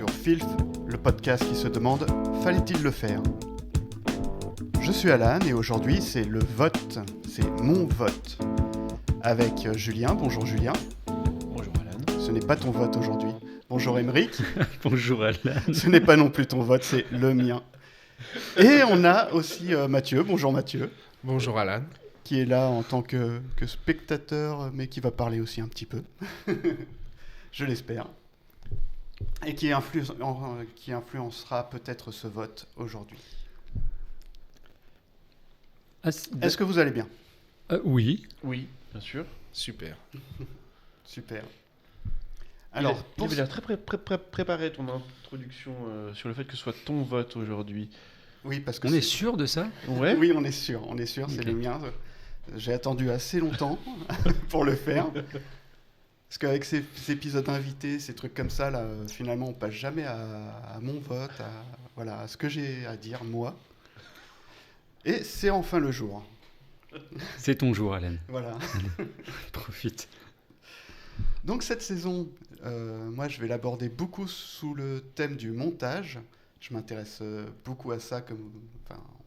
sur Filth, le podcast qui se demande « Fallait-il le faire ?» Je suis Alan et aujourd'hui c'est le vote, c'est mon vote. Avec Julien, bonjour Julien. Bonjour Alan. Ce n'est pas ton vote aujourd'hui. Bonjour Émeric. Bonjour Alan. Ce n'est pas non plus ton vote, c'est le mien. Et on a aussi Mathieu, bonjour Mathieu. Bonjour Alan. Qui est là en tant que spectateur, mais qui va parler aussi un petit peu. Je l'espère. Et qui influencera peut-être ce vote aujourd'hui. Est-ce que vous allez bien ? Oui. Oui, bien sûr. Super. Super. Alors, il avait l'air très préparé ton introduction sur le fait que ce soit ton vote aujourd'hui. Oui, parce que on est sûr de ça ? Ouais. Oui, on est sûr, c'est Okay. les miens. J'ai attendu assez longtemps pour le faire. Parce qu'avec ces épisodes invités, ces trucs comme ça, là, finalement, on passe jamais à mon vote, à ce que j'ai à dire, moi. Et c'est enfin le jour. C'est ton jour, Alan. Voilà. Allez, profite. Donc cette saison, moi, je vais l'aborder beaucoup sous le thème du montage. Je m'intéresse beaucoup à ça,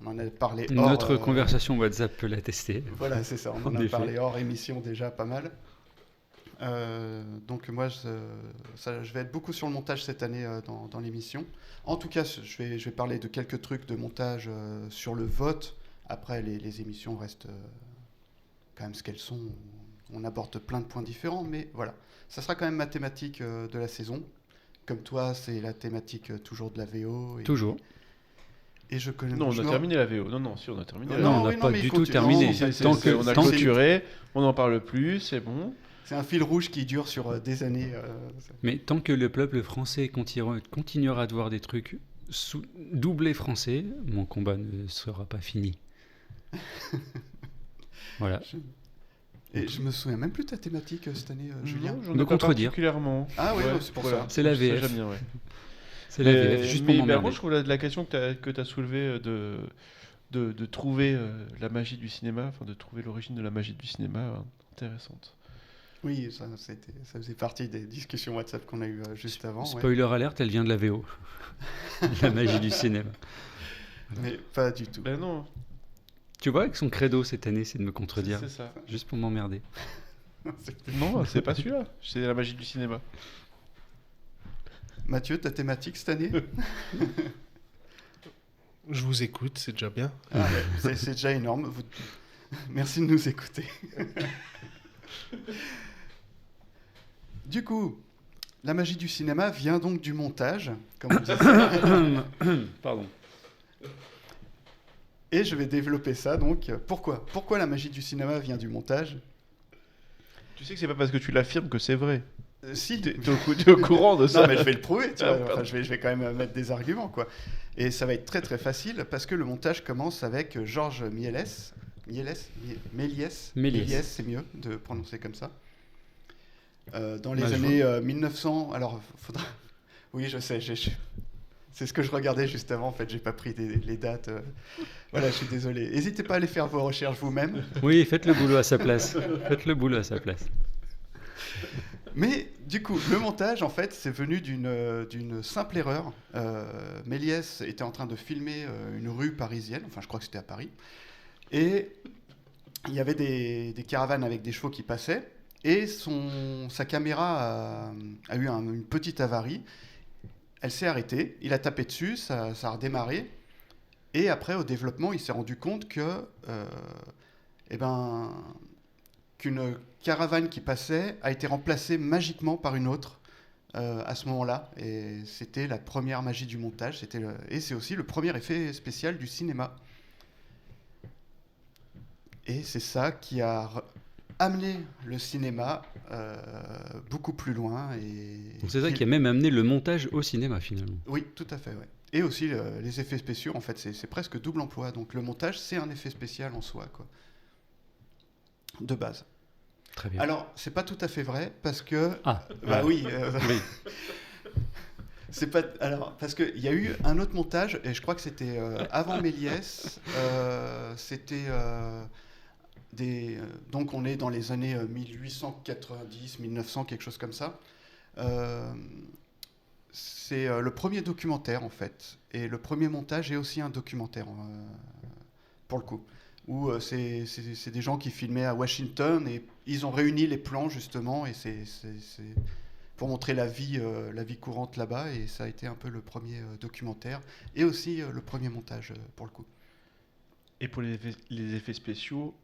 on en a parlé hors... Notre conversation WhatsApp peut l'attester. Voilà, c'est ça, on en a parlé hors émission déjà pas mal. Donc moi, je vais être beaucoup sur le montage cette année dans l'émission. En tout cas, je vais parler de quelques trucs de montage sur le vote. Après, les émissions restent quand même ce qu'elles sont. On aborde plein de points différents, mais voilà. Ça sera quand même ma thématique de la saison. Comme toi, c'est la thématique toujours de la VO. Toujours. Et je connais. Non, on a terminé la VO. Non, si, on a terminé. Non, on n'a pas du tout terminé. On a clôturé, on n'en parle plus, c'est bon. C'est un fil rouge qui dure sur des années. Mais tant que le peuple français continuera de voir des trucs doublés français, mon combat ne sera pas fini. Voilà. Et je me souviens même plus de ta thématique cette année, Julien. De contredire. Particulièrement. Ah oui, c'est pour ça. C'est la VF. Ça, j'aime bien, ouais. C'est la VF, juste pour m'emmerder. Moi, je trouve la question que tu as soulevée de trouver la magie du cinéma, enfin de trouver l'origine de la magie du cinéma intéressante. Oui, ça faisait partie des discussions WhatsApp qu'on a eues juste avant. Spoiler alert, elle vient de la VO. La magie du cinéma. Mais pas du tout. Ben non. Tu vois que son credo cette année, c'est de me contredire. C'est ça. Juste pour m'emmerder. Non, c'est pas celui-là. C'est la magie du cinéma. Mathieu, ta thématique cette année ? Je vous écoute, c'est déjà bien. Ah ouais, c'est déjà énorme. Merci de nous écouter. Du coup, la magie du cinéma vient donc du montage, comme on disait. Pardon. Et je vais développer ça, donc. Pourquoi la magie du cinéma vient du montage ? Tu sais que c'est pas parce que tu l'affirmes que c'est vrai. Si. T'es au courant de ça. Non, mais je vais le prouver, tu vois. Enfin, je vais quand même mettre des arguments, quoi. Et ça va être très très facile, parce que le montage commence avec Georges Méliès, c'est mieux de prononcer comme ça. Dans les années 1900, alors faudra... Oui, je sais, c'est ce que je regardais juste avant, en fait, j'ai pas pris les dates. Voilà, je suis désolé. N'hésitez pas à aller faire vos recherches vous-même. Oui, faites le boulot à sa place. Mais du coup, le montage, en fait, c'est venu d'une simple erreur. Méliès était en train de filmer une rue parisienne, enfin je crois que c'était à Paris, et il y avait des caravanes avec des chevaux qui passaient, et sa caméra a eu une petite avarie. Elle s'est arrêtée, il a tapé dessus, ça a redémarré, et après, au développement, il s'est rendu compte qu'une caravane qui passait a été remplacée magiquement par une autre à ce moment-là. Et c'était la première magie du montage. Et c'est aussi le premier effet spécial du cinéma. Et c'est ça qui a amené le cinéma beaucoup plus loin. Donc c'est ça qui a même amené le montage au cinéma, finalement. Oui, tout à fait, ouais. Et aussi les effets spéciaux, en fait, c'est presque double emploi. Donc le montage, c'est un effet spécial en soi, quoi. De base. Très bien. Alors, c'est pas tout à fait vrai, parce que... Oui. C'est pas... Alors, parce qu'il y a eu un autre montage, et je crois que c'était avant Méliès, c'était... donc on est dans les années 1890, 1900, quelque chose comme ça. c'est le premier documentaire en fait. Et le premier montage est aussi un documentaire pour le coup. Où c'est des gens qui filmaient à Washington et ils ont réuni les plans justement et c'est pour montrer la vie courante là-bas et ça a été un peu le premier documentaire et aussi le premier montage pour le coup. Et pour les effets spéciaux,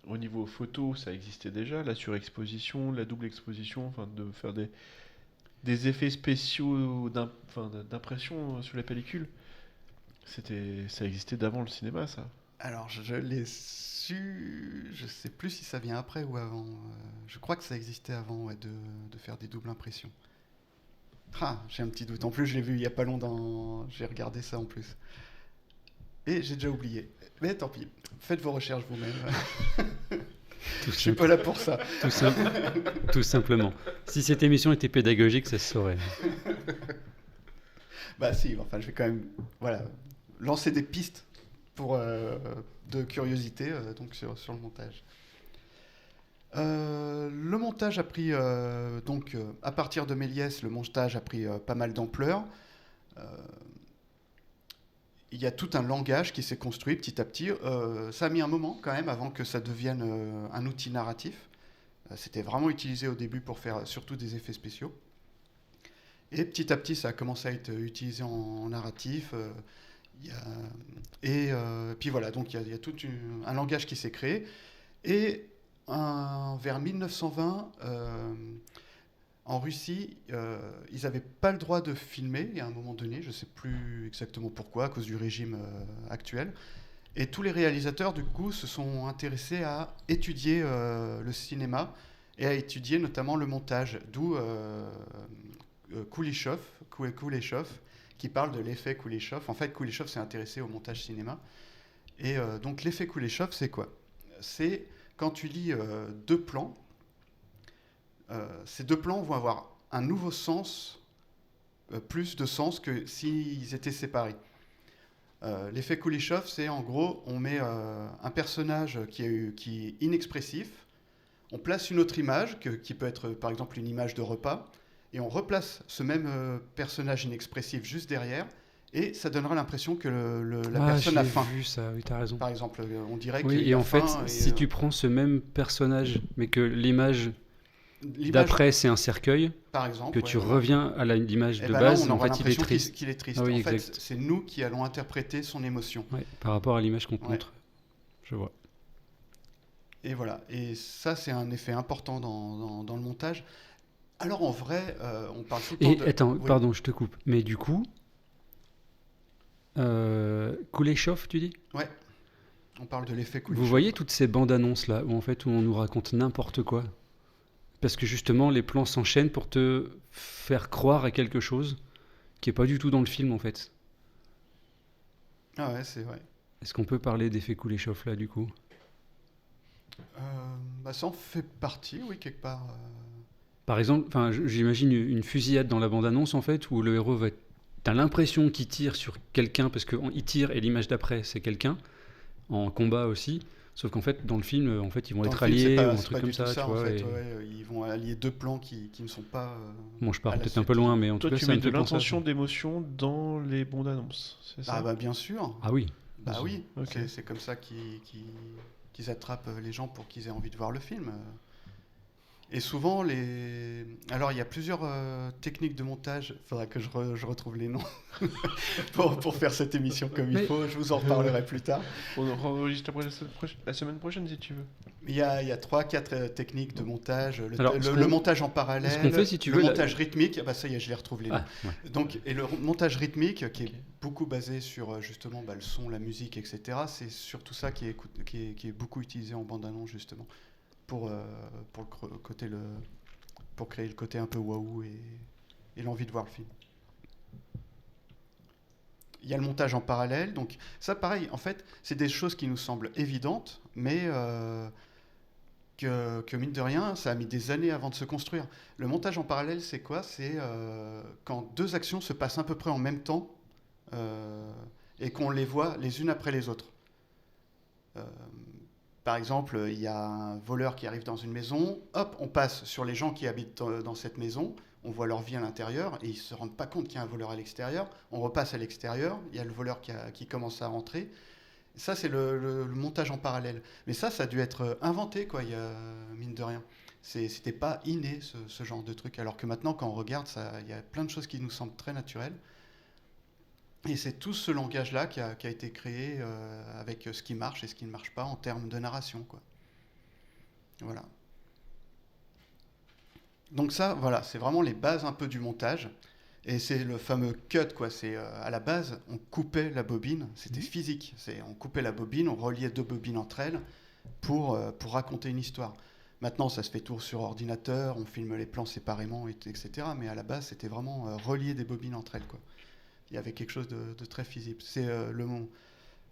au niveau photo, ça existait déjà, la surexposition, la double exposition, enfin de faire des effets spéciaux d'impression sur la pellicule. Ça existait d'avant le cinéma, ça. Alors je l'ai su, je sais plus si ça vient après ou avant. Je crois que ça existait avant ouais, de faire des doubles impressions. Ah, j'ai un petit doute. En plus, je l'ai vu il y a pas longtemps. J'ai regardé ça en plus. Et j'ai déjà oublié. Mais tant pis. Faites vos recherches vous-même. Je suis pas là pour ça. Tout simplement. Si cette émission était pédagogique, ça se saurait. Bah si, enfin je vais quand même lancer des pistes pour de curiosité donc sur le montage. Le montage a pris à partir de Méliès, le montage a pris pas mal d'ampleur. Il y a tout un langage qui s'est construit petit à petit. Ça a mis un moment quand même avant que ça devienne un outil narratif. C'était vraiment utilisé au début pour faire surtout des effets spéciaux. Et petit à petit, ça a commencé à être utilisé en narratif. Puis voilà, donc il y a tout un langage qui s'est créé. Et vers 1920, en Russie, ils n'avaient pas le droit de filmer à un moment donné, je ne sais plus exactement pourquoi, à cause du régime actuel. Et tous les réalisateurs, du coup, se sont intéressés à étudier le cinéma et à étudier notamment le montage, d'où Kuleshov, qui parle de l'effet Kuleshov. En fait, Kuleshov s'est intéressé au montage cinéma. Et donc l'effet Kuleshov, c'est quoi ? C'est quand tu lis deux plans, ces deux plans vont avoir un nouveau sens, plus de sens que s'ils étaient séparés. L'effet Kuleshov, c'est en gros, on met un personnage qui est inexpressif, on place une autre image, qui peut être par exemple une image de repas, et on replace ce même personnage inexpressif juste derrière, et ça donnera l'impression que la personne a faim. J'ai vu ça, oui, t'as raison. Par exemple, on dirait Oui, qu'il et a en fait, faim. si tu prends ce même personnage, mais que l'image d'après c'est un cercueil, par exemple, que tu reviens à l'image de là, base, on en aura fait il est l'impression triste. qu'il est triste. Ah oui, en fait, exact. c'est nous qui allons interpréter son émotion. Ouais, par rapport à l'image qu'on te Ouais. montre. Je vois. Et voilà. Et ça, c'est un effet important dans le montage. Alors en vrai, on parle tout le temps Et de... attends, Oui. pardon, je te coupe. Mais du coup, Kuleshov, tu dis ? Ouais. On parle de l'effet Kuleshov. Vous voyez toutes ces bandes annonces là où on nous raconte n'importe quoi. Parce que justement les plans s'enchaînent pour te faire croire à quelque chose qui est pas du tout dans le film en fait. Ah ouais, c'est vrai. Est-ce qu'on peut parler d'effet Kuleshov là du coup ? Ça en fait partie, oui, quelque part. Par exemple, j'imagine une fusillade dans la bande annonce en fait où le héros t'as l'impression qu'il tire sur quelqu'un parce qu'il tire et l'image d'après c'est quelqu'un en combat aussi. Sauf qu'en fait, dans le film, en fait, ils vont Dans être le film, alliés ou un c'est truc pas comme du tout ça, tu en vois. fait, Et... ils vont allier deux plans qui ne sont pas... Bon, je pars à la peut-être un suite. peu loin, mais en tout Toi, cas, tu ça mets me de fait penser à l'intention ça. d'émotion dans les bandes annonces, c'est ça? Ah bah bien sûr. Ah oui. Bah oui, Ok. c'est comme ça qu'ils attrapent les gens pour qu'ils aient envie de voir le film. Et souvent, alors il y a plusieurs techniques de montage, il faudra que je retrouve les noms pour faire cette émission comme il faut, je vous en reparlerai plus tard. On enregistre après la semaine prochaine si tu veux. Il y a 3-4 techniques de montage, Alors, le montage en parallèle, ce qu'on fait, si tu le veux, montage rythmique, ah bah ça y est, je les retrouve les noms. Ah, ouais. Donc, et le montage rythmique qui est Ok. beaucoup basé sur justement le son, la musique, etc. C'est surtout ça qui est beaucoup utilisé en bande-annonce justement pour créer le côté un peu waouh et l'envie de voir le film. Il y a le montage en parallèle, donc ça pareil, en fait, c'est des choses qui nous semblent évidentes, mais que mine de rien, ça a mis des années avant de se construire. Le montage en parallèle, c'est quoi ? C'est quand deux actions se passent à peu près en même temps et qu'on les voit les unes après les autres. Par exemple, il y a un voleur qui arrive dans une maison, hop, on passe sur les gens qui habitent dans cette maison, on voit leur vie à l'intérieur, et ils se rendent pas compte qu'il y a un voleur à l'extérieur. On repasse à l'extérieur, il y a le voleur qui commence à rentrer. Ça, c'est le montage en parallèle. Mais ça a dû être inventé, quoi, il y a, mine de rien. C'était pas inné, ce genre de truc. Alors que maintenant, quand on regarde, il y a plein de choses qui nous semblent très naturelles. Et c'est tout ce langage-là qui a été créé avec ce qui marche et ce qui ne marche pas en termes de narration, quoi. Voilà. Donc ça, voilà, c'est vraiment les bases un peu du montage. Et c'est le fameux cut, quoi. C'est à la base, on coupait la bobine, c'était physique. On coupait la bobine, on reliait 2 bobines entre elles pour raconter une histoire. Maintenant, ça se fait tout sur ordinateur, on filme les plans séparément, etc. Mais à la base, c'était vraiment relier des bobines entre elles, quoi. Il y avait quelque chose de très physique. Le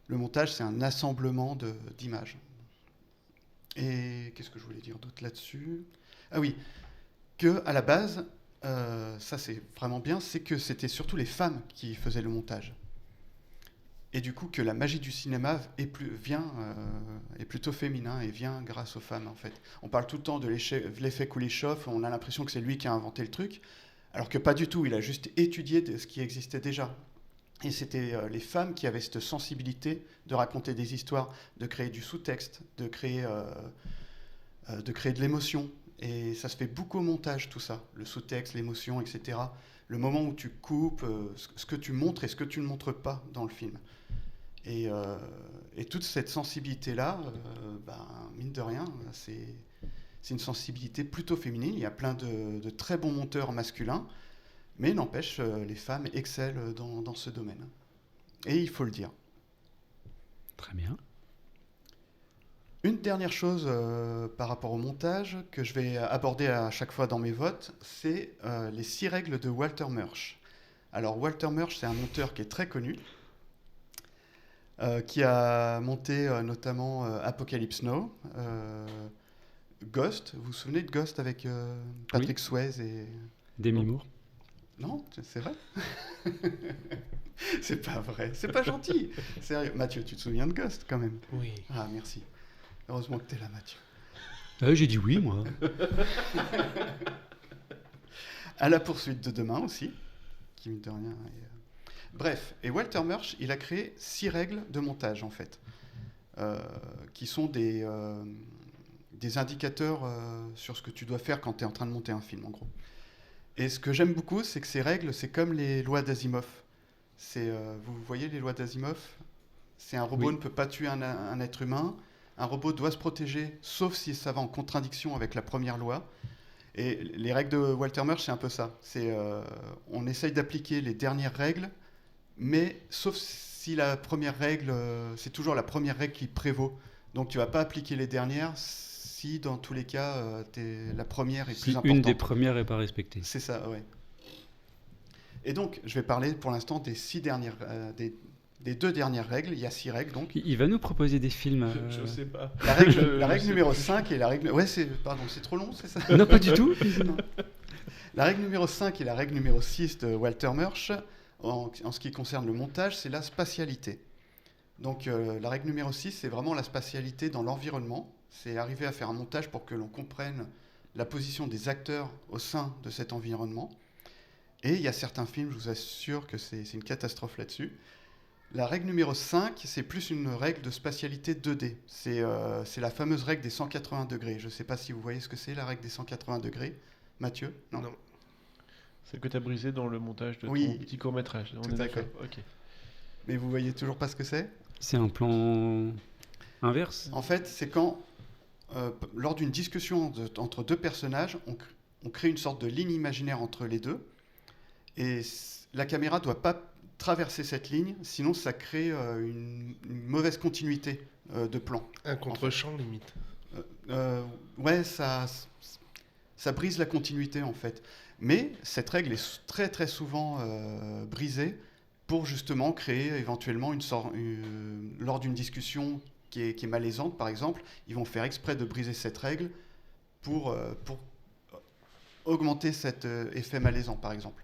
montage, c'est un assemblement d'images. Et qu'est-ce que je voulais dire d'autre là-dessus ? Ah oui, que à la base, ça c'est vraiment bien, c'est que c'était surtout les femmes qui faisaient le montage. Et du coup, que la magie du cinéma est plutôt féminin et vient grâce aux femmes, en fait. On parle tout le temps de l'effet Kuleshov, on a l'impression que c'est lui qui a inventé le truc, alors que pas du tout, il a juste étudié ce qui existait déjà. Et c'était les femmes qui avaient cette sensibilité de raconter des histoires, de créer du sous-texte, de créer de l'émotion. Et ça se fait beaucoup au montage, tout ça. Le sous-texte, l'émotion, etc. Le moment où tu coupes, ce que tu montres et ce que tu ne montres pas dans le film. Et toute cette sensibilité-là, mine de rien, c'est une sensibilité plutôt féminine. Il y a plein de très bons monteurs masculins, mais n'empêche, les femmes excellent dans ce domaine. Et il faut le dire. Très bien. Une dernière chose par rapport au montage que je vais aborder à chaque fois dans mes votes, c'est les 6 règles de Walter Murch. Alors Walter Murch, c'est un monteur qui est très connu, qui a monté notamment Apocalypse Now, Ghost. Vous vous souvenez de Ghost avec Patrick Swayze et... Demi Moore. Non, c'est vrai. C'est pas vrai, c'est pas gentil. Sérieux. Mathieu, tu te souviens de Ghost quand même? Oui. Ah, merci. Heureusement que t'es là, Mathieu. J'ai dit oui, moi. À la poursuite de demain aussi, qui mine de rien Bref, et Walter Murch, il a créé 6 règles de montage, en fait, qui sont des indicateurs sur ce que tu dois faire quand tu es en train de monter un film, en gros. Et ce que j'aime beaucoup, c'est que ces règles, c'est comme les lois d'Asimov. Vous voyez les lois d'Asimov ? C'est un robot ne peut pas tuer un être humain. Un robot doit se protéger, sauf si ça va en contradiction avec la première loi. Et les règles de Walter Murch, c'est un peu ça. On essaye d'appliquer les dernières règles, mais sauf si la première règle, c'est toujours la première règle qui prévaut. Donc tu ne vas pas appliquer les dernières si, dans tous les cas, la première est plus importante. Si une des premières n'est pas respectée. C'est ça, ouais. Et donc, je vais parler pour l'instant des 6 dernières... des 2 dernières règles, il y a 6 règles donc. Il va nous proposer des films. Je sais pas. La règle numéro 5 et la règle. Ouais, c'est trop long, c'est ça? Non, pas du tout. Non. La règle numéro 5 et la règle numéro 6 de Walter Murch, en ce qui concerne le montage, c'est la spatialité. Donc la règle numéro 6, c'est vraiment la spatialité dans l'environnement. C'est arriver à faire un montage pour que l'on comprenne la position des acteurs au sein de cet environnement. Et il y a certains films, je vous assure que c'est une catastrophe là-dessus. La règle numéro 5, c'est plus une règle de spatialité 2D. C'est la fameuse règle des 180 degrés. Je ne sais pas si vous voyez ce que c'est, la règle des 180 degrés. Mathieu? Non. Celle que tu as brisée dans le montage de ton petit court-métrage. On est d'accord. Ok. Mais vous voyez toujours pas ce que c'est? C'est un plan inverse? En fait, c'est quand, lors d'une discussion entre 2 personnages, on crée une sorte de ligne imaginaire entre les deux. Et la caméra ne doit pas traverser cette ligne, sinon ça crée une mauvaise continuité de plan. Un contre-champ, en fait. Limite. Ouais, ça brise la continuité en fait. Mais cette règle est très très souvent brisée pour justement créer éventuellement lors d'une discussion qui est malaisante par exemple, ils vont faire exprès de briser cette règle pour augmenter cet effet malaisant par exemple.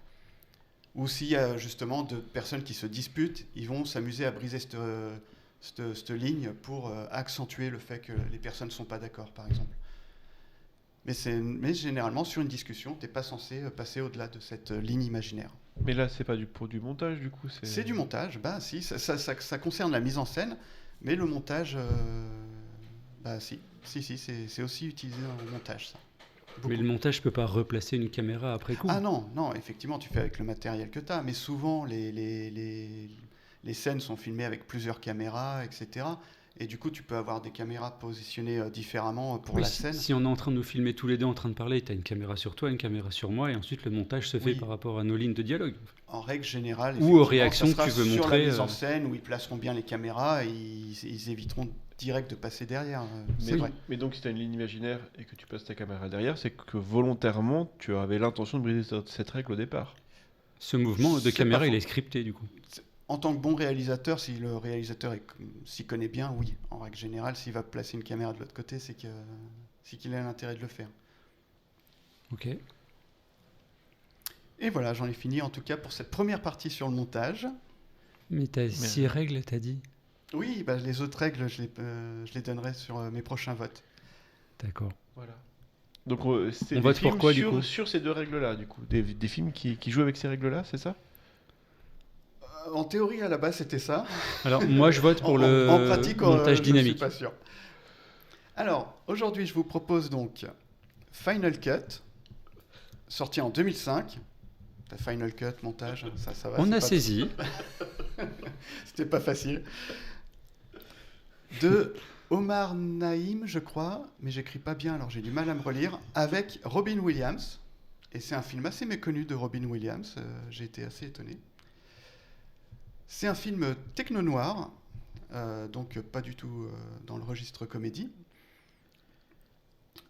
Ou s'il y a justement 2 personnes qui se disputent, ils vont s'amuser à briser cette ligne pour accentuer le fait que les personnes ne sont pas d'accord, par exemple. Mais généralement, sur une discussion, tu n'es pas censé passer au-delà de cette ligne imaginaire. Mais là, c'est pas pour du montage, du coup. C'est du montage, bah si, ça concerne la mise en scène, mais le montage, bah si, c'est aussi utilisé dans le montage, ça. Mais Beaucoup. le montage, je peux pas replacer une caméra après coup. Ah non, effectivement, tu fais avec le matériel que tu as, mais souvent, les scènes sont filmées avec plusieurs caméras, etc. Et du coup, tu peux avoir des caméras positionnées différemment pour Oui, la si, scène. si on est en train de nous filmer tous les deux en train de parler, tu as une caméra sur toi, une caméra sur moi, et ensuite le montage se fait Oui. par rapport à nos lignes de dialogue. En règle générale, Ou aux effectivement, réactions ça sera que tu veux sur montrer, la mise en scène où ils placeront bien les caméras et ils éviteront direct de passer derrière. C'est vrai. Mais donc, si tu as une ligne imaginaire et que tu passes ta caméra derrière, c'est que volontairement, tu avais l'intention de briser cette règle au départ. Ce mouvement de C'est caméra, pas il faux. est scripté du coup. En tant que bon réalisateur, si le réalisateur s'y connaît bien, oui. En règle générale, s'il va placer une caméra de l'autre côté, c'est qu'il a l'intérêt de le faire. Ok. Et voilà, j'en ai fini en tout cas pour cette première partie sur le montage. Mais t'as 6 règles, t'as dit. Oui, bah, les autres règles, je les donnerai sur mes prochains votes. D'accord. Voilà. Donc, c'est On des vote pour films quoi, du coup sur ces deux règles-là, du coup. Des films qui jouent avec ces règles-là, c'est ça? En théorie, à la base, c'était ça. Alors moi je vote pour le En pratique, montage je dynamique. suis pas sûr. Alors, aujourd'hui, je vous propose donc Final Cut, sorti en 2005. La Final Cut, montage, ça va. On c'est a pas- saisi. C'était pas facile. De Omar Naïm, je crois, mais j'écris pas bien, alors j'ai du mal à me relire, avec Robin Williams. Et c'est un film assez méconnu de Robin Williams. J'ai été assez étonné. C'est un film techno-noir, donc pas du tout dans le registre comédie,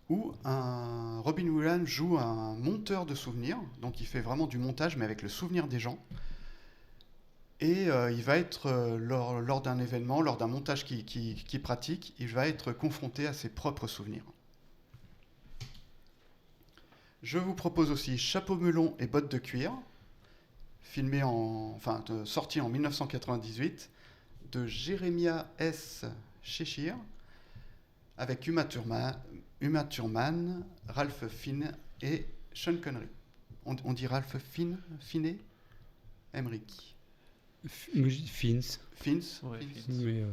où Robin Williams joue un monteur de souvenirs, donc il fait vraiment du montage mais avec le souvenir des gens. Et il va être, lors d'un événement, lors d'un montage qu'il pratique, il va être confronté à ses propres souvenirs. Je vous propose aussi Chapeau melon et bottes de cuir, sorti en 1998, de Jeremiah S. Cheshire, avec Uma Thurman, Ralph Fiennes et Sean Connery. On dit Ralph Fiennes, Emmerich. Fins. Fiennes. Ouais, Fiennes. Fiennes. Mais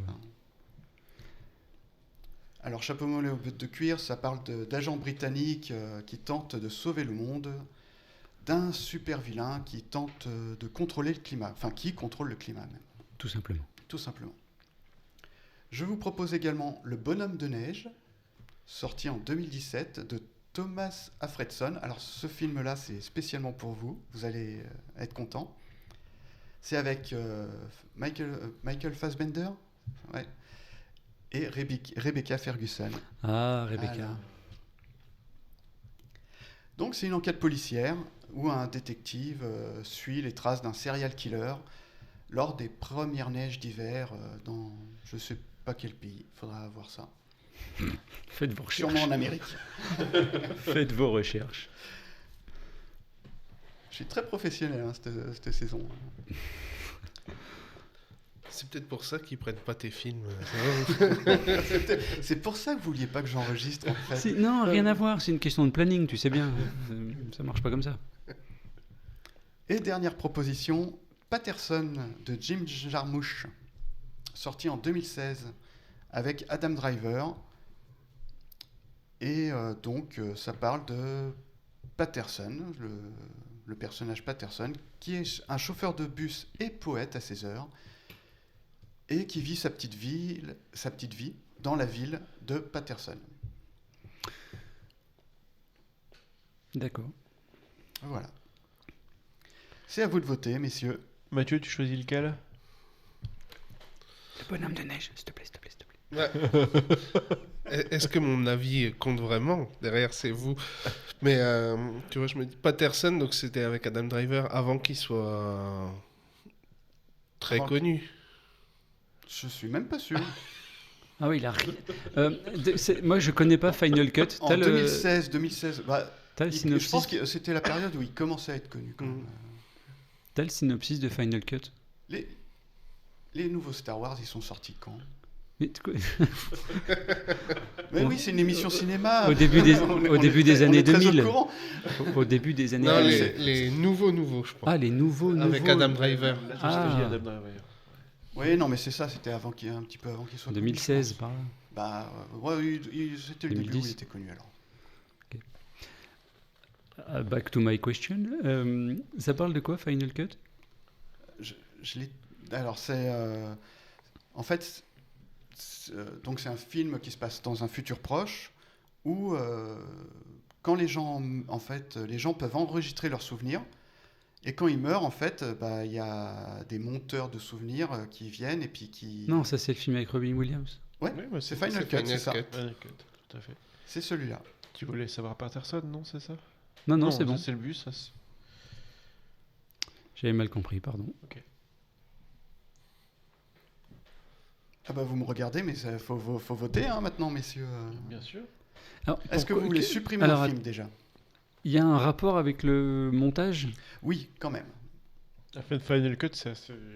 Alors, Chapeau melon et bottes de cuir, ça parle d'agents britanniques qui tentent de sauver le monde d'un super vilain qui tente de contrôler le climat, enfin qui contrôle le climat même, tout simplement. tout simplement. Je vous propose également Le Bonhomme de neige, sorti en 2017 de Thomas Alfredson. Alors ce film-là, c'est spécialement pour vous, vous allez être content. C'est avec Michael Fassbender, ouais, et Rebecca Ferguson. Ah, Rebecca. Voilà. Donc c'est une enquête policière où un détective suit les traces d'un serial killer lors des premières neiges d'hiver dans je sais pas quel pays. Il faudra voir ça. Faites vos recherches. Sûrement en Amérique. Faites vos recherches. Je suis très professionnel cette saison. C'est peut-être pour ça qu'ils prennent pas tes films. C'est pour ça que vous vouliez pas que j'enregistre en fait. Non, rien à voir. C'est une question de planning, tu sais bien. Ça marche pas comme ça. Et dernière proposition, Patterson de Jim Jarmusch, sorti en 2016 avec Adam Driver. Et ça parle de Patterson, le personnage Patterson, qui est un chauffeur de bus et poète à ses heures, et qui vit sa petite vie dans la ville de Patterson. D'accord. Voilà. C'est à vous de voter, messieurs. Mathieu, tu choisis lequel? Le bonhomme de neige, s'il te plaît, s'il te plaît, s'il te plaît. Est-ce que mon avis compte vraiment? Derrière, c'est vous. Mais tu vois, je me dis Patterson, donc c'était avec Adam Driver avant qu'il soit très Avant connu. Je suis même pas sûr. Ah oui, il a rien. Moi, je connais pas Final Cut. En 2016, bah, T'as le je synopsis. pense que c'était la période où il commençait à être connu. Quand même. T'as le synopsis de Final Cut. Les nouveaux Star Wars, ils sont sortis quand? Mais Mais oui, c'est une émission cinéma. Au début des- On est- au on début est des très- années on est très 2000. au courant. au début des années Non, 2000. les nouveaux, je crois. Ah, les nouveaux. Avec Adam Driver. La Ah. nostalgie Adam Driver. Oui, non, mais c'est ça, c'était un petit peu avant qu'il soit connu, 2016, je pense. par là. Bah, ouais, c'était le début où 2010. il était connu alors. Back to my question. Ça parle de quoi, Final Cut? Je l'ai. Alors, c'est. En fait, donc c'est un film qui se passe dans un futur proche où, quand les gens. En fait, les gens peuvent enregistrer leurs souvenirs. Et quand ils meurent, en fait, bah, il y a des monteurs de souvenirs qui viennent et puis qui. Non, ça c'est le film avec Robin Williams. Ouais, Oui, bah, c'est Final Cut, c'est ça. Final Cut, tout à fait. C'est celui-là. Tu voulais savoir Patterson, non, c'est ça? Non, c'est ça, bon. c'est le but, ça. J'avais mal compris, pardon. Ah bah vous me regardez, mais il faut voter hein, maintenant, messieurs. Bien sûr. Alors, Est-ce que pourquoi- vous voulez supprimer Alors, le film déjà? Il y a un rapport avec le montage? Oui, quand même. La fin de Final Cut, c'est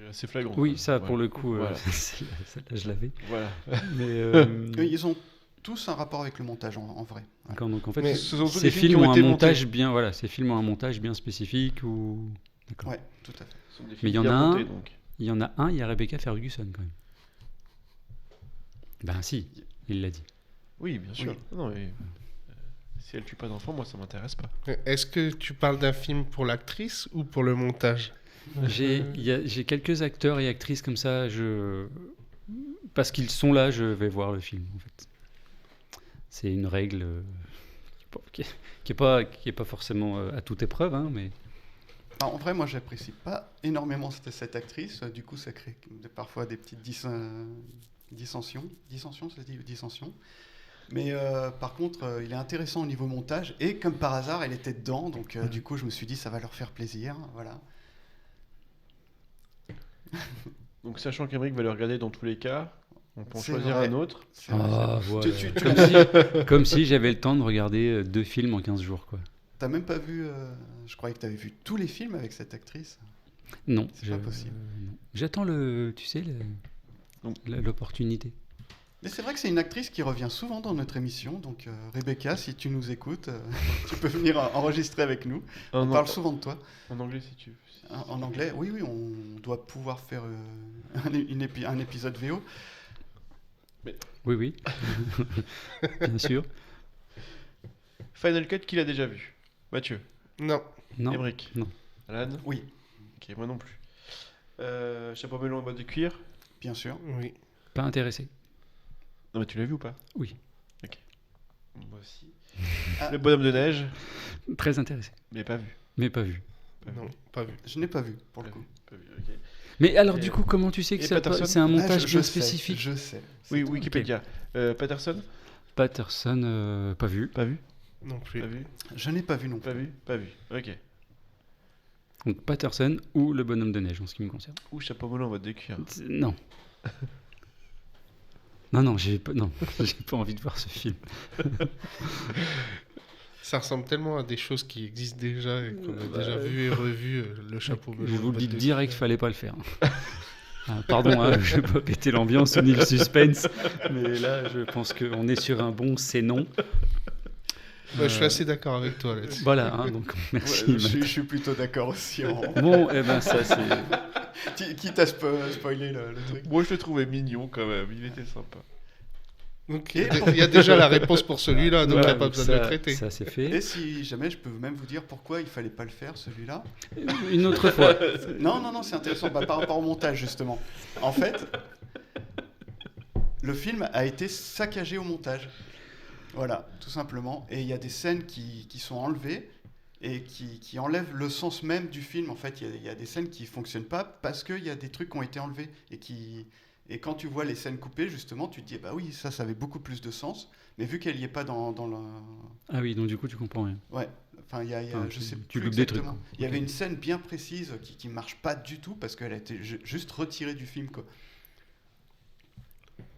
assez flagrant. Oui, quoi. ça, Ouais. pour le coup, Voilà. celle-là, je l'avais. Voilà. Mais, Ils ont tous un rapport avec le montage en vrai. Ouais. d'accord, donc en fait, Mais ce sont tous ces des films qui films ont ont un été montage bien, voilà, ces films ont un montage bien spécifique ou. D'accord. Ouais, tout à fait. Ce sont des films Mais il y en bien a un. montés, donc. Il y en a un, il y a Rebecca Ferguson quand même. Ben si, il l'a dit. Oui, bien sûr. Oui. Non, mais, si elle tue pas d'enfant, moi, ça m'intéresse pas. Est-ce que tu parles d'un film pour l'actrice ou pour le montage? J'ai quelques acteurs et actrices comme ça, parce qu'ils sont là, je vais voir le film en fait. C'est une règle qui est pas forcément à toute épreuve, hein, mais En vrai, moi, j'apprécie pas énormément cette actrice. Du coup, ça crée parfois des petites dissensions. Dissensions, ça se dit dissensions. Mais par contre, il est intéressant au niveau montage. Et comme par hasard, elle était dedans. Donc, du coup, je me suis dit, ça va leur faire plaisir. Voilà. Donc, sachant qu'Emeric va le regarder dans tous les cas, on peut en C'est choisir vrai. un autre. C'est vrai, Ah, c'est- voilà. Tu comme si j'avais le temps de regarder 2 films en 15 jours quoi. t'as même pas vu. Je croyais que tu avais vu tous les films avec cette actrice. Non, C'est pas possible. non. J'attends l'opportunité. Mais c'est vrai que c'est une actrice qui revient souvent dans notre émission. Donc, Rebecca, si tu nous écoutes, tu peux venir enregistrer avec nous. On parle souvent de toi. En anglais, si tu veux. En anglais, oui, on doit pouvoir faire un épisode VO. Oui. Bien sûr. Final Cut qu'il a déjà vu. Mathieu. Non. Non. Emeric. Non. Alan. Oui, Ok, moi non plus. Chapeau melon en boîte de cuir. bien sûr. Oui. Pas intéressé. Non, mais tu l'as vu ou pas? Oui. Ok. Moi aussi. Ah. Le bonhomme de neige. Très intéressé. Mais pas vu. Mais pas vu. Non, pas vu. Je n'ai pas vu, pour le Pas coup. vu, pas vu, ok. Mais alors Et- du coup, comment tu sais que et c'est Patterson c'est un montage Ah, bien sais, spécifique? Je sais. Oui, C'est tout. Wikipédia. Patterson. Patterson, pas vu. Pas vu. Non plus. Pas vu. Je n'ai pas vu non plus. Pas vu. Pas vu. Ok. Donc Patterson ou le bonhomme de neige en ce qui me concerne. Ou chapeau melon en boîte de cuir. Non. Non, j'ai pas envie de voir ce film. Ça ressemble tellement à des choses qui existent déjà et qu'on a déjà vu et revu. Le chapeau melon. Je vous le dis boîte de direct, cuir. fallait pas le faire. Ah, pardon, hein, je vais pas péter l'ambiance ni le suspense, mais là, je pense qu'on est sur un bon c'est non. Ouais, je suis assez d'accord avec toi là-dessus. Voilà, hein, donc merci. Ouais, je Matt. suis plutôt d'accord aussi. Bon, eh ben ça c'est. Quitte à spoiler le truc. Moi, je le trouvais mignon quand même. Il était sympa. Donc, il y a déjà la réponse pour celui-là, donc il n'y Voilà, a pas donc besoin de le traiter. Ça c'est fait. Et si jamais, je peux même vous dire pourquoi il fallait pas le faire, celui-là. Une autre fois. Non, c'est intéressant. Bah, par rapport au montage, justement. En fait, le film a été saccagé au montage. Voilà, tout simplement. Et il y a des scènes qui sont enlevées et qui enlèvent le sens même du film. En fait, il y a des scènes qui fonctionnent pas parce qu'il y a des trucs qui ont été enlevés et quand tu vois les scènes coupées, justement, tu te dis, bah oui, ça avait beaucoup plus de sens. Mais vu qu'elle n'y est pas dans la... Ah oui, donc du coup tu comprends rien. Ouais, enfin, Enfin, je sais tu plus loupes des trucs, exactement. quoi. Il y avait Ok. une scène bien précise qui marche pas du tout parce qu'elle a été juste retirée du film, quoi.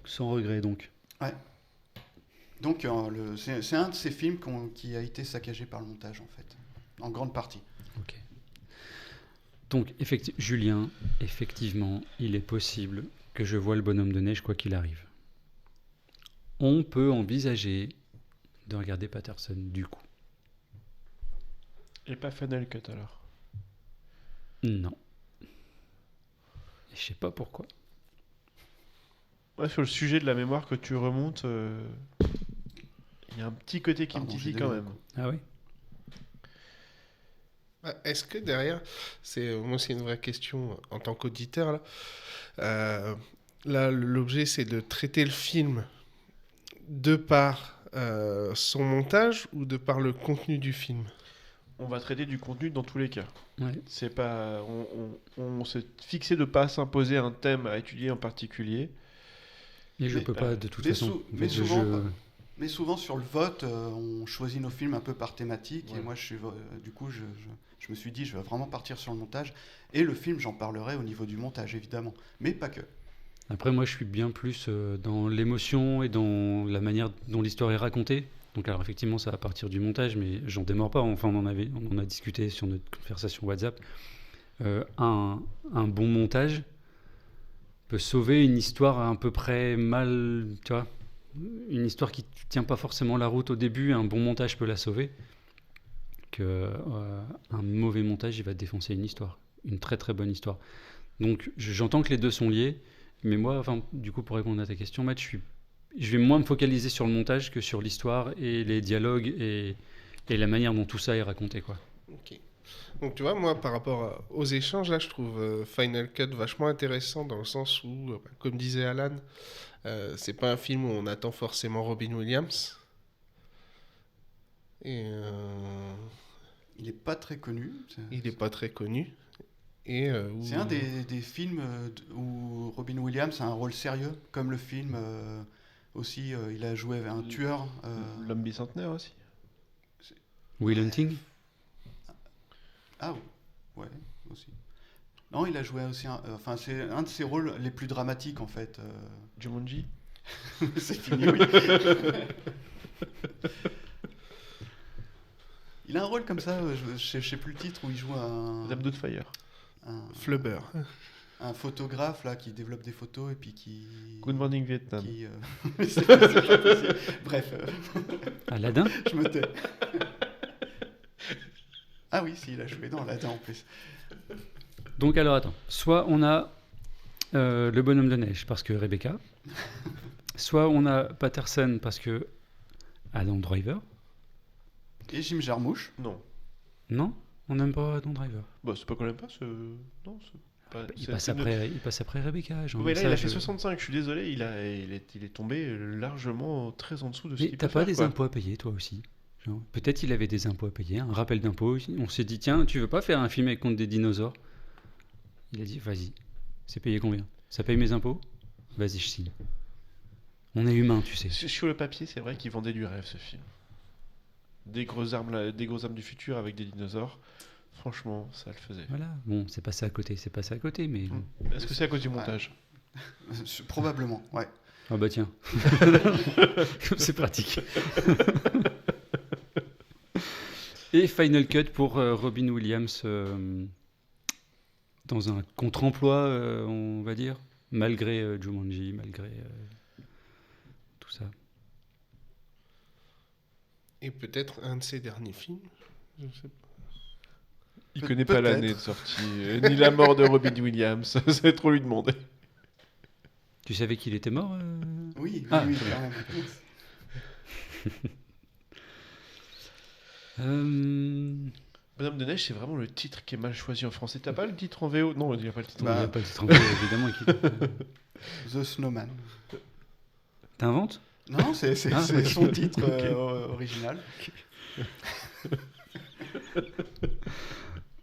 Sans regret donc. Donc, c'est un de ces films qui a été saccagé par le montage, en fait, en grande partie. Ok. Donc Julien, effectivement, il est possible que je voie le bonhomme de neige quoi qu'il arrive. on peut envisager de regarder Patterson du coup. Et pas Final Cut alors. Non. Et je sais pas pourquoi. Ouais, sur le sujet de la mémoire que tu remontes, il y a un petit côté qui me Pardon, j'ai titille des quand mots, même. quoi. Ah oui. Est-ce que derrière, moi c'est une vraie question en tant qu'auditeur là. Là, l'objet c'est de traiter le film de par son montage ou de par le contenu du film. On va traiter du contenu dans tous les cas. Ouais. C'est pas, on s'est fixé de pas s'imposer un thème à étudier en particulier. Et je Mais, peux pas de toute mais façon. mais En fait, souvent, mais souvent sur le vote, on choisit nos films un peu par thématique. Ouais. Et moi, du coup, je me suis dit, je vais vraiment partir sur le montage. Et le film, j'en parlerai au niveau du montage, évidemment. Mais pas que. Après, moi, je suis bien plus dans l'émotion et dans la manière dont l'histoire est racontée. Donc, alors, effectivement, ça va partir du montage, mais j'en démords pas. Enfin, on en a discuté sur notre conversation WhatsApp. Un bon montage peut sauver une histoire à peu près mal, tu vois. Une histoire qui tient pas forcément la route au début, un bon montage peut la sauver. Un mauvais montage, il va défoncer une histoire. Une très très bonne histoire. Donc, j'entends que les deux sont liés. Mais moi, enfin, du coup, pour répondre à ta question, Matt, je vais moins me focaliser sur le montage que sur l'histoire et les dialogues et la manière dont tout ça est raconté, quoi. Ok. Donc tu vois, moi par rapport aux échanges, là je trouve Final Cut vachement intéressant dans le sens où, comme disait Alan, c'est pas un film où on attend forcément Robin Williams. Et Il est pas très connu. il n'est pas très connu. Et C'est un des films où Robin Williams a un rôle sérieux, comme le film aussi, il a joué un tueur. L'homme bicentenaire aussi. Will Hunting. Ah ouais, aussi. Non, il a joué aussi enfin, c'est un de ses rôles les plus dramatiques en fait. Jumanji. C'est fini, oui. Il a un rôle comme ça, je sais plus le titre, où il joue Dame Doubtfire. Flubber. un photographe là qui développe des photos et puis qui. Good Morning Vietnam. C'est pas possible. Bref, Aladdin. je me tais. Ah oui, si, il a joué dans Aladdin en plus. Donc, alors, attends. Soit on a le bonhomme de neige parce que Rebecca. Soit on a Patterson parce que Adam Driver. Et Jim Jarmusch. Non. Non, on n'aime pas Adam Driver. Bah, c'est pas qu'on aime pas ce. Non, c'est pas. Il passe après Rebecca. Genre, Mais là, ça, il a fait 65, je suis désolé, il est tombé largement très en dessous de ce Mais qu'il t'as peut pas faire, des quoi. impôts à payer, toi aussi? Genre, peut-être il avait des impôts à payer, un rappel d'impôts. On s'est dit, tiens, tu veux pas faire un film avec contre des dinosaures? Il a dit, vas-y. C'est payé combien? Ça paye mes impôts? Vas-y, je signe. On est humain, tu sais. Sur le papier, c'est vrai qu'il vendait du rêve, ce film. Des grosses armes du futur avec des dinosaures. Franchement, ça le faisait. Voilà. Bon, c'est passé à côté, mais... Est-ce que c'est à cause du montage? Probablement, ouais. Ah bah tiens. C'est pratique. Et Final Cut pour Robin Williams dans un contre-emploi, on va dire, malgré Jumanji, malgré tout ça. Et peut-être un de ses derniers films. Je sais pas. Il connaît pas l'année de Peut-être. sortie, ni la mort de Robin Williams. C'est trop lui demander. Tu savais qu'il était mort Oui, Ah. oui, quand même. Madame de Neige, c'est vraiment le titre qui est mal choisi en français. T'as pas le titre en VO? Non, il n'y a pas le titre en Il n'y Bah. a pas le titre en anglais, évidemment. The Snowman. T'inventes? Non, c'est Ah, ok. son titre Ok. original.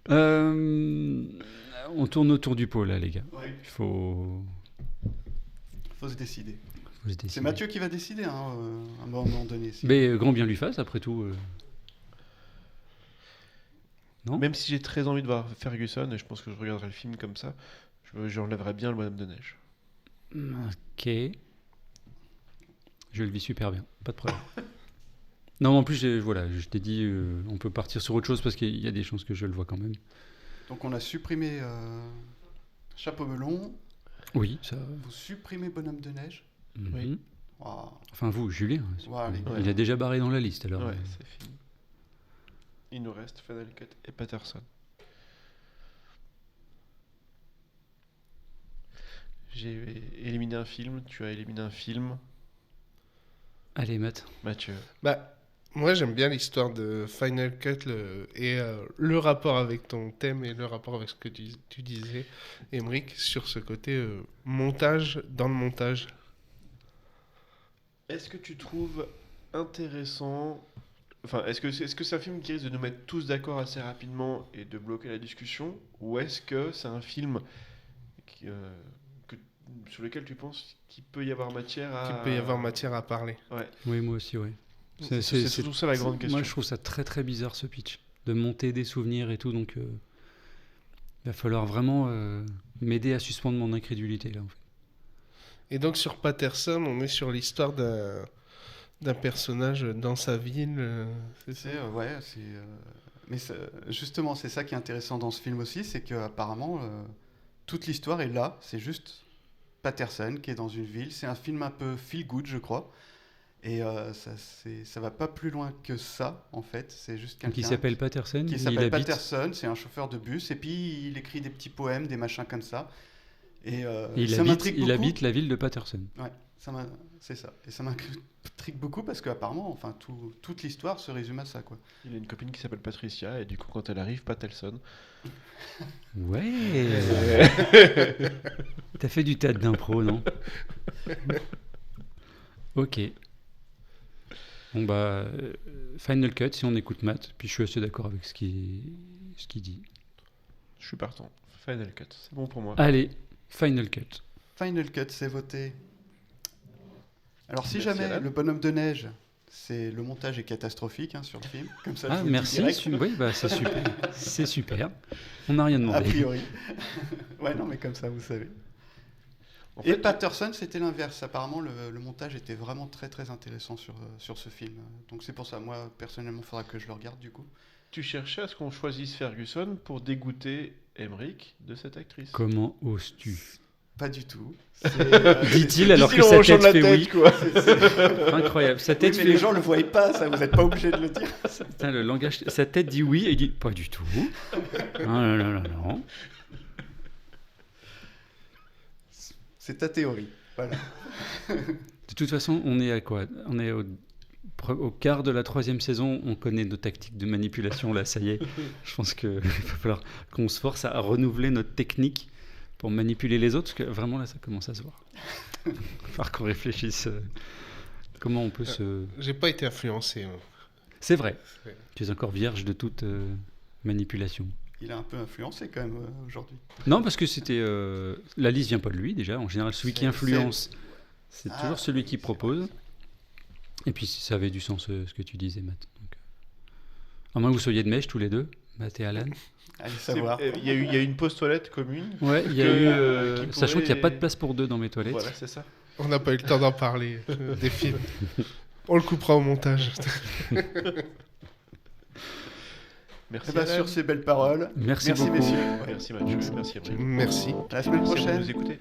On tourne autour du pot là, les gars. Ouais. Il faut Faut se décider. se décider. C'est Mathieu qui va décider à un moment donné. Si. Mais grand bien lui fasse, après tout. Non? Même si j'ai très envie de voir Ferguson, et je pense que je regarderai le film comme ça, j'enlèverai bien le Bonhomme de Neige. Ok. Je le vis super bien, pas de problème. Non, en plus, je t'ai dit, on peut partir sur autre chose parce qu'il y a des chances que je le vois quand même. Donc on a supprimé Chapeau melon. Oui, ça. Vous supprimez Bonhomme de neige. Mhm. Oui. Waouh. Enfin, vous, Julien, Ouais, allez. il a déjà barré dans la liste alors. Ouais, c'est fini. Il nous reste Final Cut et Patterson. J'ai éliminé un film, tu as éliminé un film. Allez, Matt. Mathieu. Bah, moi, j'aime bien l'histoire de Final Cut et le rapport avec ton thème et le rapport avec ce que tu disais, Emmerich, sur ce côté montage dans le montage. Est-ce que tu trouves intéressant... Enfin, est-ce que c'est un film qui risque de nous mettre tous d'accord assez rapidement et de bloquer la discussion? Ou est-ce que c'est un film sur lequel tu penses qu'il peut y avoir matière à... Qu'il peut y avoir matière à parler. Ouais. Oui, moi aussi, oui. C'est surtout ça la grande question. Moi, je trouve ça très très bizarre ce pitch, de monter des souvenirs et tout, donc il va falloir vraiment m'aider à suspendre mon incrédulité là. En fait. Et donc sur Patterson, on est sur l'histoire d'un personnage dans sa ville. Mais justement, c'est ça qui est intéressant dans ce film aussi, c'est qu'apparemment, toute l'histoire est là. C'est juste Patterson qui est dans une ville. C'est un film un peu feel good, je crois. Et ça va pas plus loin que ça, en fait. C'est juste quelqu'un Qui s'appelle Patterson. Qui il s'appelle habite- Patterson, c'est un chauffeur de bus. Et puis, il écrit des petits poèmes, des machins comme ça. Et Il ça habite, m'intrigue il beaucoup. habite la ville de Patterson. Ouais, c'est ça. Et ça m'intrigue beaucoup parce qu'apparemment, enfin, toute l'histoire se résume à ça, quoi. Il a une copine qui s'appelle Patricia et du coup quand elle arrive, Patterson. Ouais. T'as fait du théâtre d'impro, non? Ok. Bon bah, Final Cut, si on écoute Matt, puis je suis assez d'accord avec ce qu'il dit. Je suis partant. Final Cut, c'est bon pour moi. Allez, Final Cut. Final Cut, c'est voté. Alors, si Merci, jamais Alan. le bonhomme de neige, le montage est catastrophique sur le film, comme ça, je Ah, vous le dis merci. direct. Oui, bah, c'est super. C'est super. On n'a rien A demandé. priori. Ouais, non, mais comme ça, vous savez. En Et fait, Patterson, c'était l'inverse. Apparemment, le montage était vraiment très très intéressant sur ce film. Donc c'est pour ça, moi, personnellement, il faudra que je le regarde du coup. tu cherchais à ce qu'on choisisse Ferguson pour dégoûter Emmerich de cette actrice. Comment oses-tu? Pas du tout. Dit-il alors que Dit-il en sa hochant tête de la fait oui. tête, quoi. Incroyable. Sa Oui, tête mais fait les gens le voyaient pas, ça, vous n'êtes pas obligé de le dire. Putain, le langage. Sa tête dit oui et il dit pas du tout. Non, non, non, non. C'est ta théorie. Voilà. De toute façon, on est à quoi? On est au quart de la 3e saison. On connaît nos tactiques de manipulation. Là, ça y est. Je pense qu'il va falloir qu'on se force à renouveler notre technique pour manipuler les autres. Parce que vraiment, là, ça commence à se voir. Il va falloir qu'on réfléchisse. Comment on peut se. J'ai pas été influencé. C'est vrai. Ouais. Tu es encore vierge de toute manipulation. Il a un peu influencé quand même aujourd'hui. Non, parce que c'était. La liste vient pas de lui déjà. En général, celui qui C'est- influence, c'est Ah, toujours celui qui c'est propose. vrai. Et puis ça avait du sens ce que tu disais, Matt. Donc, à moins que vous soyez de mèche tous les deux, Matt et Alan. Allez savoir. Il y a eu une pause toilette commune. Ouais, il y a Que- eu. qui Sachant qu'il n'y a pas de pourrait- place pour deux dans mes toilettes. Voilà, c'est ça. On n'a pas eu le temps d'en parler des films. On le coupera au montage. Merci. Eh ben, Alan. sur ces belles paroles, Merci merci beaucoup. messieurs. Merci Mathieu, merci Emmerich. Merci. À la semaine Merci à vous de prochaine. nous écouter.